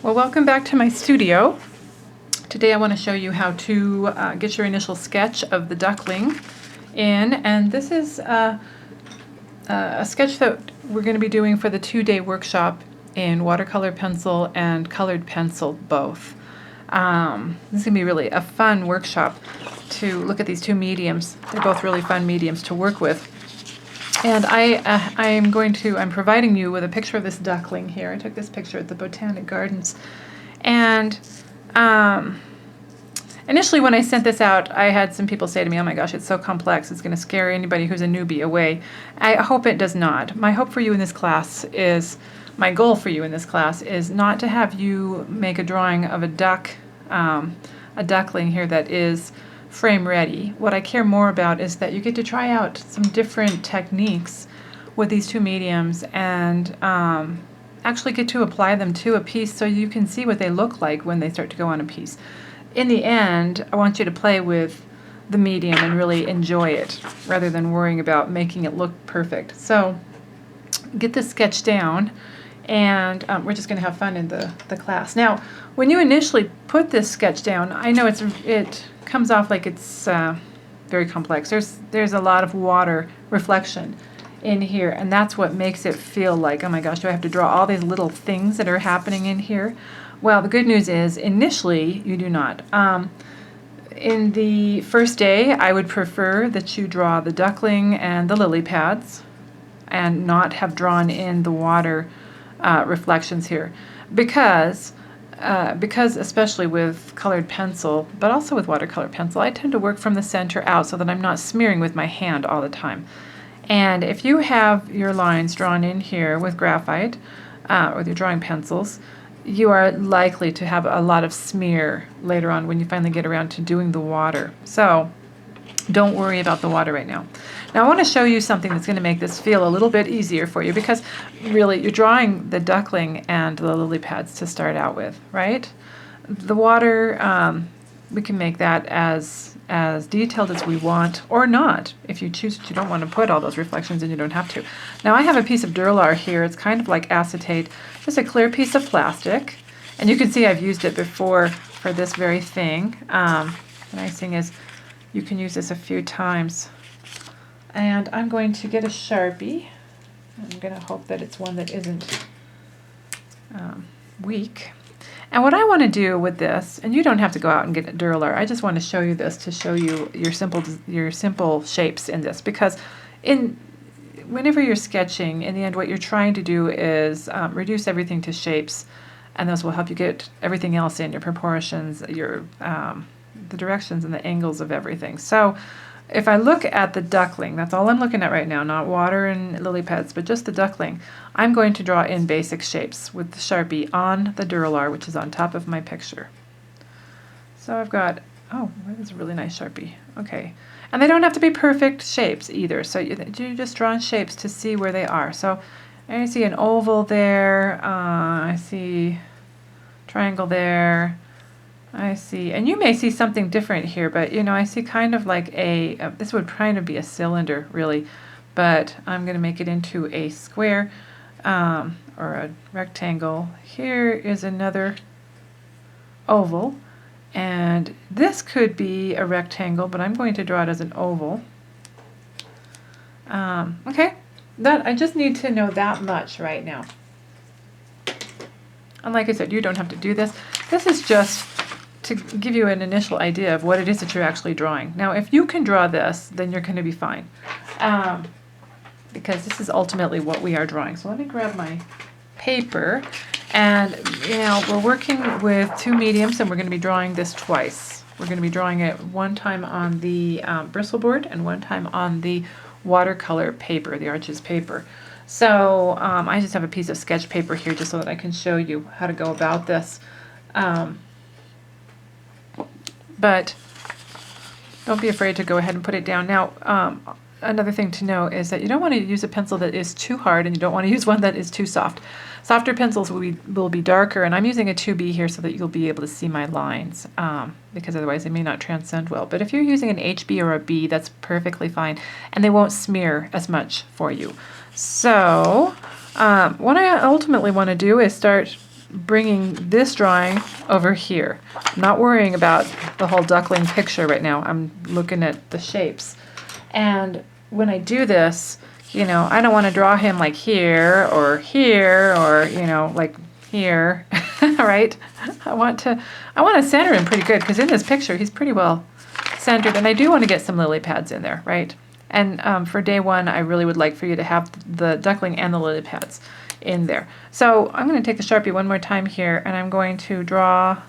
Well, welcome back to my studio. Today I want to show you how to get your initial sketch of the duckling in, and this is a sketch that we're going to be doing for the 2-day workshop in watercolor pencil and colored pencil both. This is going to be really a fun workshop to look at these two mediums. They're both really fun mediums to work with. And I'm providing you with a picture of this duckling here. I took this picture at the Botanic Gardens. And initially when I sent this out, I had some people say to me, oh my gosh, it's so complex, it's going to scare anybody who's a newbie away. I hope it does not. My goal for you in this class is not to have you make a drawing of a duckling here that is frame ready. What I care more about is that you get to try out some different techniques with these two mediums and actually get to apply them to a piece so you can see what they look like when they start to go on a piece. In the end, I want you to play with the medium and really enjoy it rather than worrying about making it look perfect. So get this sketch down, and we're just going to have fun in the class. Now, when you initially put this sketch down, I know it comes off like it's very complex. There's a lot of water reflection in here, and that's what makes it feel like, oh my gosh, do I have to draw all these little things that are happening in here? Well, the good news is initially you do not. In the first day, I would prefer that you draw the duckling and the lily pads and not have drawn in the water reflections here, because especially with colored pencil, but also with watercolor pencil, I tend to work from the center out so that I'm not smearing with my hand all the time. And if you have your lines drawn in here with graphite, with your drawing pencils, you are likely to have a lot of smear later on when you finally get around to doing the water. So don't worry about the water right now. Now I want to show you something that's going to make this feel a little bit easier for you, because really you're drawing the duckling and the lily pads to start out with, right? The water, we can make that as detailed as we want or not. If you choose that you don't want to put all those reflections in, you don't have to. Now I have a piece of Durlar here. It's kind of like acetate, just a clear piece of plastic. And you can see I've used it before for this very thing. The nice thing is you can use this a few times. And I'm going to get a Sharpie. I'm going to hope that it's one that isn't weak. And what I want to do with this, and you don't have to go out and get a Durlar, I just want to show you this to show you your simple shapes in this, because whenever you're sketching, in the end what you're trying to do is reduce everything to shapes, and those will help you get everything else in, your proportions, your the directions and the angles of everything. So if I look at the duckling, that's all I'm looking at right now, not water and lily pads, but just the duckling, I'm going to draw in basic shapes with the Sharpie on the Durlar, which is on top of my picture. So I've got, oh, that is a really nice Sharpie. Okay. And they don't have to be perfect shapes either, so you just draw in shapes to see where they are. So I see an oval there, I see triangle there, I see, and you may see something different here, but you know, I see kind of like this would kind of be a cylinder really, but I'm going to make it into a square or a rectangle. Here is another oval, and this could be a rectangle, but I'm going to draw it as an oval. Okay, I just need to know that much right now. And like I said, you don't have to do this. This is just to give you an initial idea of what it is that you're actually drawing. Now, if you can draw this, then you're going to be fine, because this is ultimately what we are drawing. So let me grab my paper, and you know, we're working with two mediums, and we're going to be drawing this twice. We're going to be drawing it one time on the Bristol Board and one time on the watercolor paper, the Arches paper. So I just have a piece of sketch paper here just so that I can show you how to go about this. But don't be afraid to go ahead and put it down. Now, another thing to know is that you don't want to use a pencil that is too hard, and you don't want to use one that is too soft. Softer pencils will be darker, and I'm using a 2B here so that you'll be able to see my lines, because otherwise they may not transcend well. But if you're using an HB or a B, that's perfectly fine, and they won't smear as much for you. So what I ultimately want to do is start bringing this drawing over here. I'm not worrying about the whole duckling picture right now. I'm looking at the shapes. And when I do this, you know, I don't want to draw him like here, or you know, like here, right? I want to center him pretty good, because in this picture, he's pretty well centered, and I do want to get some lily pads in there, right? And for day one, I really would like for you to have the duckling and the lily pads in there. So I'm going to take the Sharpie one more time here, and I'm going to draw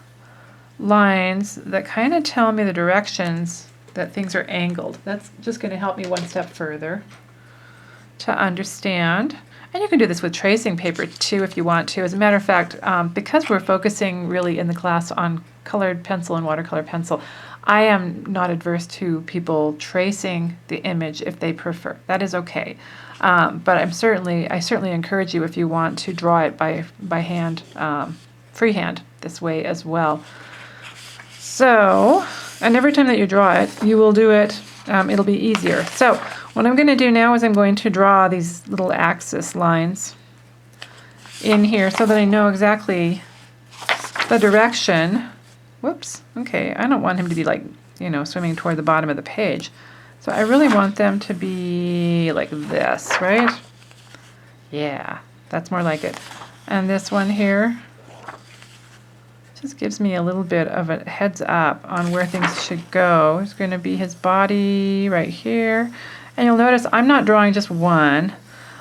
lines that kind of tell me the directions that things are angled. That's just going to help me one step further to understand. And you can do this with tracing paper too if you want to. As a matter of fact, because we're focusing really in the class on colored pencil and watercolor pencil, I am not adverse to people tracing the image if they prefer. That is okay. But I certainly encourage you, if you want to draw it by hand, freehand this way as well. So, and every time that you draw it, you will do it, it'll be easier. So what I'm going to do now is I'm going to draw these little axis lines in here so that I know exactly the direction. Whoops, okay, I don't want him to be like, you know, swimming toward the bottom of the page. So I really want them to be like this, right? Yeah, that's more like it. And this one here just gives me a little bit of a heads up on where things should go. It's going to be his body right here. And you'll notice I'm not drawing just one.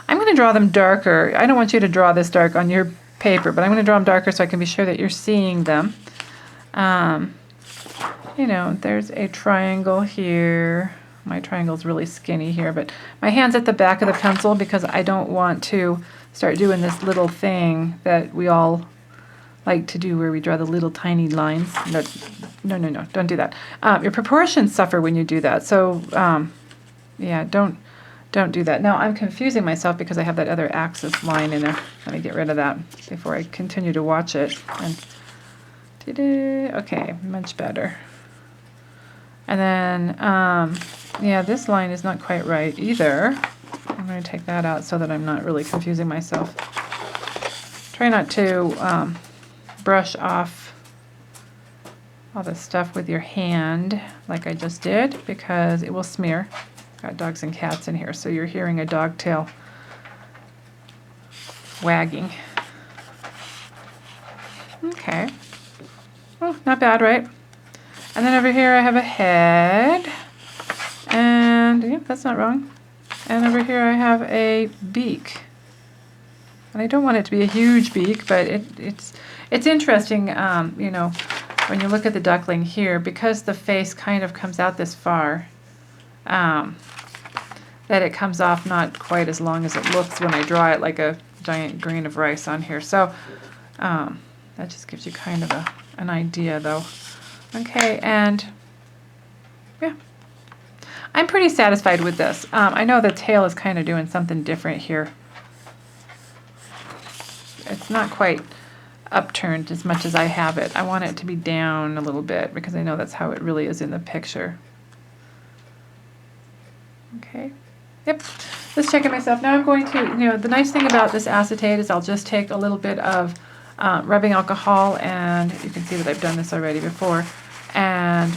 I'm going to draw them darker. I don't want you to draw this dark on your paper, but I'm going to draw them darker so I can be sure that you're seeing them. You know, there's a triangle here. My triangle's really skinny here, but my hand's at the back of the pencil because I don't want to start doing this little thing that we all like to do where we draw the little tiny lines. No, don't do that. Your proportions suffer when you do that. So, yeah, don't do that. Now, I'm confusing myself because I have that other axis line in there. Let me get rid of that before I continue to watch it. And okay, much better. And then, yeah, this line is not quite right either. I'm going to take that out so that I'm not really confusing myself. Try not to brush off all this stuff with your hand like I just did, because it will smear. Got dogs and cats in here, so you're hearing a dog tail wagging. Okay. Oh, not bad, right? And then over here I have a head, and yep, that's not wrong. And over here I have a beak. And I don't want it to be a huge beak, but it's interesting, you know, when you look at the duckling here, because the face kind of comes out this far, that it comes off not quite as long as it looks when I draw it like a giant grain of rice on here. So that just gives you kind of an idea, though. Okay, and yeah, I'm pretty satisfied with this. I know the tail is kind of doing something different here. It's not quite upturned as much as I have it. I want it to be down a little bit because I know that's how it really is in the picture. Okay, yep, just checking myself. Now I'm going to, you know, the nice thing about this acetate is I'll just take a little bit of rubbing alcohol, and you can see that I've done this already before, and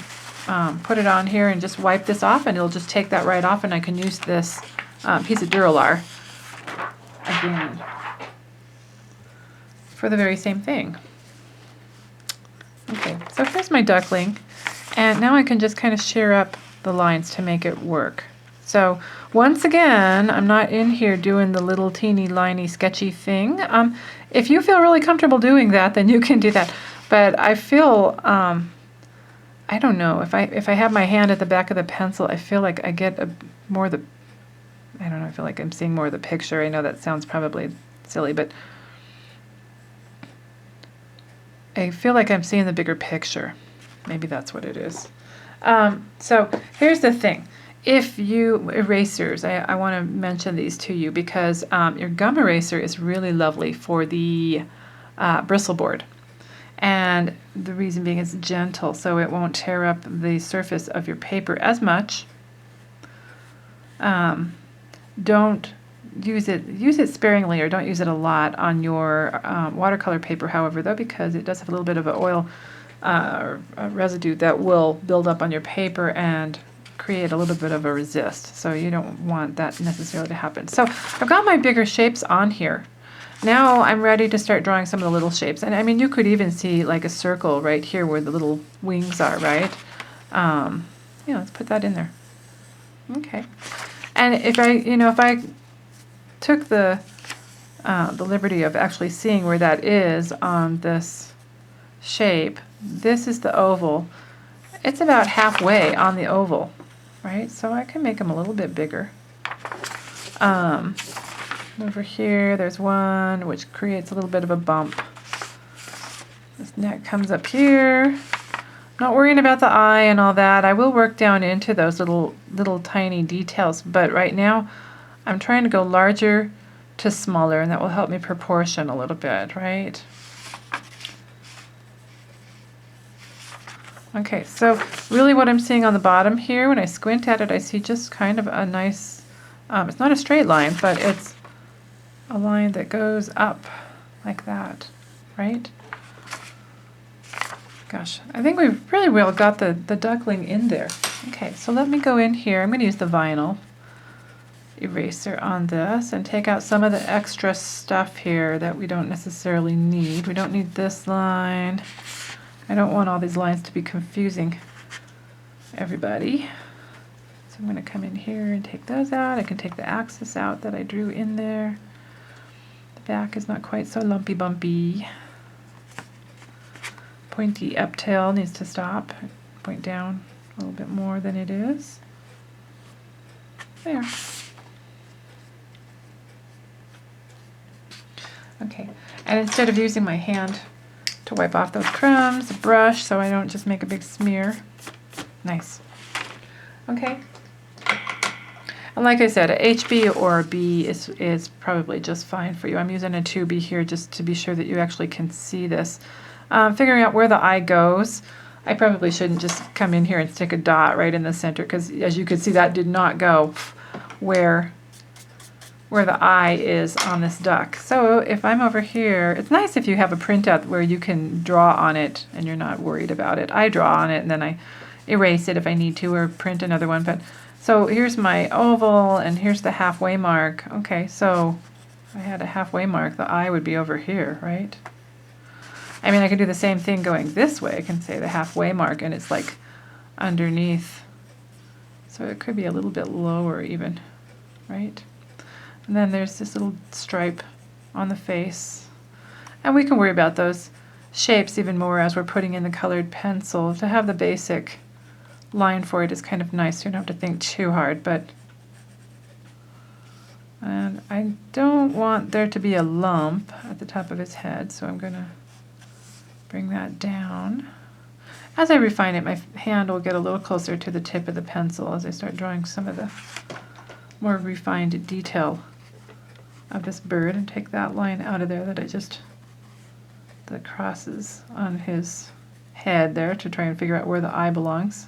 put it on here and just wipe this off, and it'll just take that right off, and I can use this piece of Duralar again for the very same thing. Okay, so here's my duckling, and now I can just kind of shear up the lines to make it work. So once again, I'm not in here doing the little teeny liney sketchy thing. If you feel really comfortable doing that, then you can do that. But I feel, I don't know, if I have my hand at the back of the pencil, I feel like I get more of the, I don't know, I feel like I'm seeing more of the picture. I know that sounds probably silly, but I feel like I'm seeing the bigger picture. Maybe that's what it is. So here's the thing. If you, erasers, I want to mention these to you because your gum eraser is really lovely for the Bristol Board. And the reason being it's gentle, so it won't tear up the surface of your paper as much. Don't use it sparingly, or don't use it a lot on your watercolor paper, however, though, because it does have a little bit of an oil residue that will build up on your paper and create a little bit of a resist. So you don't want that necessarily to happen. So I've got my bigger shapes on here. Now I'm ready to start drawing some of the little shapes. And I mean, you could even see like a circle right here where the little wings are, right? Yeah, let's put that in there. Okay. And if I took the liberty of actually seeing where that is on this shape, this is the oval. It's about halfway on the oval, right? So I can make them a little bit bigger. Over here, there's one which creates a little bit of a bump. This neck comes up here. Not worrying about the eye and all that. I will work down into those little tiny details, but right now I'm trying to go larger to smaller, and that will help me proportion a little bit, right? Okay, so really what I'm seeing on the bottom here, when I squint at it, I see just kind of a nice, it's not a straight line, but it's a line that goes up like that, right? Gosh, I think we've really well got the duckling in there. Okay, so let me go in here. I'm going to use the vinyl eraser on this and take out some of the extra stuff here that we don't necessarily need. We don't need this line. I don't want all these lines to be confusing everybody. So I'm going to come in here and take those out. I can take the axis out that I drew in there. The back is not quite so lumpy bumpy. Pointy up tail needs to stop. Point down a little bit more than it is. There. Okay, and instead of using my hand to wipe off those crumbs, a brush so I don't just make a big smear. Nice. Okay. And like I said, a HB or a B is probably just fine for you. I'm using a 2B here just to be sure that you actually can see this. Figuring out where the eye goes, I probably shouldn't just come in here and stick a dot right in the center, because as you can see, that did not go where the eye is on this duck. So if I'm over here, it's nice if you have a printout where you can draw on it and you're not worried about it. I draw on it and then I erase it if I need to, or print another one. But so here's my oval and here's the halfway mark. Okay, so if I had a halfway mark, the eye would be over here, right? I mean, I can do the same thing going this way. I can say the halfway mark and it's like underneath. So it could be a little bit lower even, right? And then there's this little stripe on the face. And we can worry about those shapes even more as we're putting in the colored pencil. To have the basic line for it is kind of nice. You don't have to think too hard, and I don't want there to be a lump at the top of his head, so I'm going to bring that down. As I refine it, my hand will get a little closer to the tip of the pencil as I start drawing some of the more refined detail of this bird, and take that line out of there that crosses on his head there to try and figure out where the eye belongs.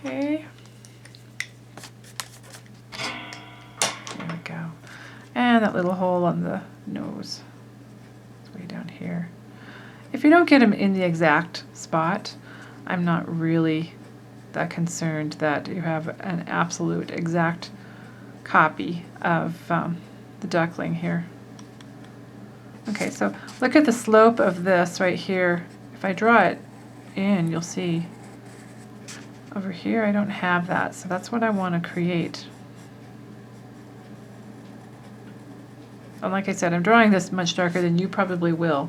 Okay. There we go. And that little hole on the nose. Way down here. If you don't get them in the exact spot, I'm not really that concerned that you have an absolute exact copy of the duckling here. Okay, so look at the slope of this right here. If I draw it in, you'll see over here I don't have that, so that's what I want to create. And like I said, I'm drawing this much darker than you probably will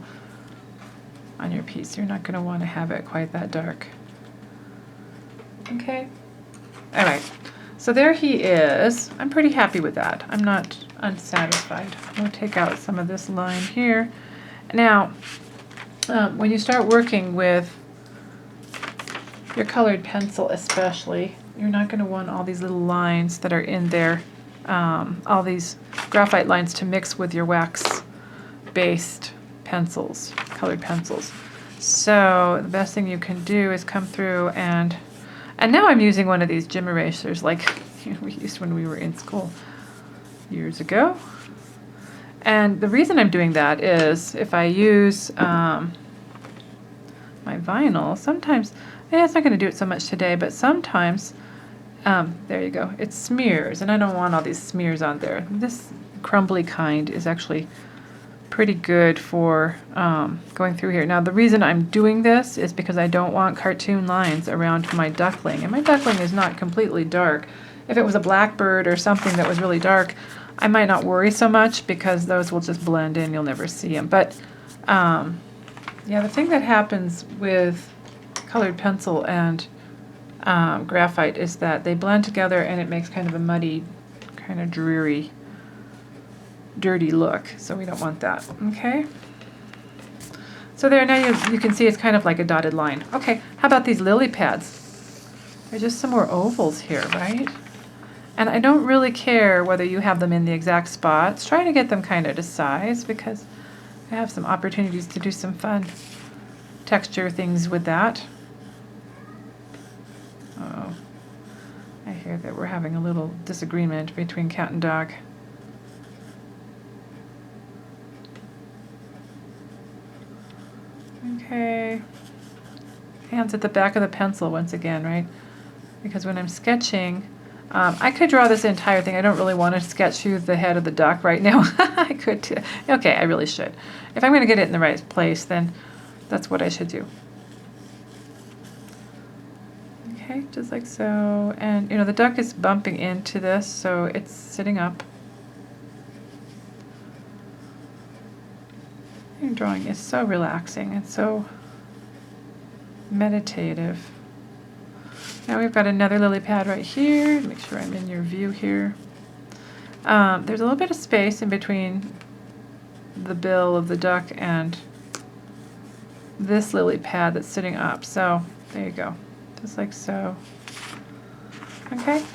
on your piece. You're not going to want to have it quite that dark. Okay. All right. So there he is. I'm pretty happy with that. I'm not unsatisfied. We'll take out some of this line here. Now, when you start working with your colored pencil especially, you're not going to want all these little lines that are in there, all these graphite lines to mix with your wax-based pencils, colored pencils. So the best thing you can do is come through and now I'm using one of these gym erasers like we used when we were in school. years ago. And the reason I'm doing that is if I use my vinyl, sometimes, it's not going to do it so much today, but sometimes, there you go, it smears, and I don't want all these smears on there. This crumbly kind is actually pretty good for going through here. Now the reason I'm doing this is because I don't want cartoon lines around my duckling, and my duckling is not completely dark. If it was a blackbird or something that was really dark, I might not worry so much because those will just blend in, you'll never see them. But yeah, the thing that happens with colored pencil and graphite is that they blend together and it makes kind of a muddy, kind of dreary, dirty look, so we don't want that. Okay, so there, now you can see it's kind of like a dotted line. Okay, how about these lily pads? There's just some more ovals here, right? And I don't really care whether you have them in the exact spots. Try to get them kind of to size because I have some opportunities to do some fun texture things with that. Oh, I hear that we're having a little disagreement between cat and dog. Okay, hands at the back of the pencil once again, right? Because when I'm sketching, I could draw this entire thing. I don't really want to sketch through the head of the duck right now. I could too. Okay, I really should. If I'm going to get it in the right place, then that's what I should do. Okay, just like so. And you know, the duck is bumping into this, so it's sitting up. And drawing is so relaxing and so meditative. Now we've got another lily pad right here. Make sure I'm in your view here. There's a little bit of space in between the bill of the duck and this lily pad that's sitting up. So there you go, just like so. Okay.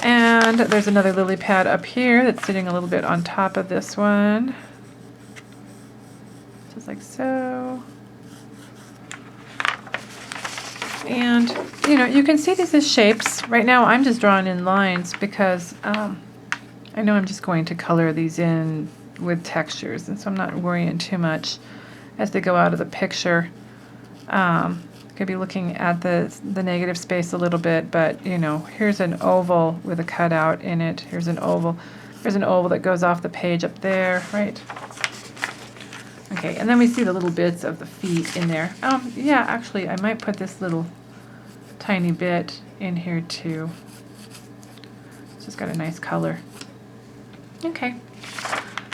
And there's another lily pad up here that's sitting a little bit on top of this one. Just like so. And you know, you can see these as shapes. Right now I'm just drawing in lines because I know I'm just going to color these in with textures, and so I'm not worrying too much as they go out of the picture. Could be looking at the negative space a little bit, but you know, here's an oval with a cutout in it. Here's an oval. There's an oval that goes off the page up there, right? Okay, and then we see the little bits of the feet in there. Yeah, actually, I might put this little tiny bit in here too. It's just got a nice color. Okay,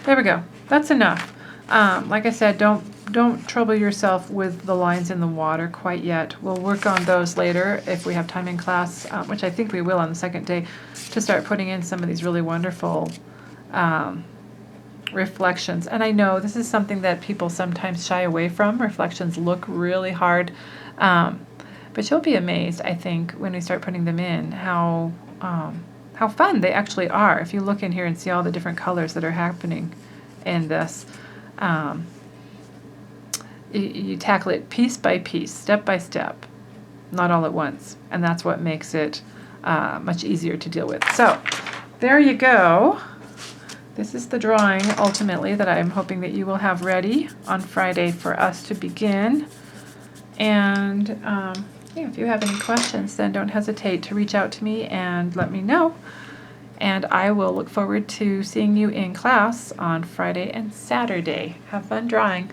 there we go. That's enough. Like I said, don't trouble yourself with the lines in the water quite yet. We'll work on those later if we have time in class, which I think we will on the second day, to start putting in some of these really wonderful reflections. And I know this is something that people sometimes shy away from. Reflections look really hard, but you'll be amazed, I think, when we start putting them in, how fun they actually are. If you look in here and see all the different colors that are happening in this, you tackle it piece by piece, step by step, not all at once, and that's what makes it much easier to deal with. So there you go. This is the drawing, ultimately, that I'm hoping that you will have ready on Friday for us to begin. And yeah, if you have any questions, then don't hesitate to reach out to me and let me know. And I will look forward to seeing you in class on Friday and Saturday. Have fun drawing.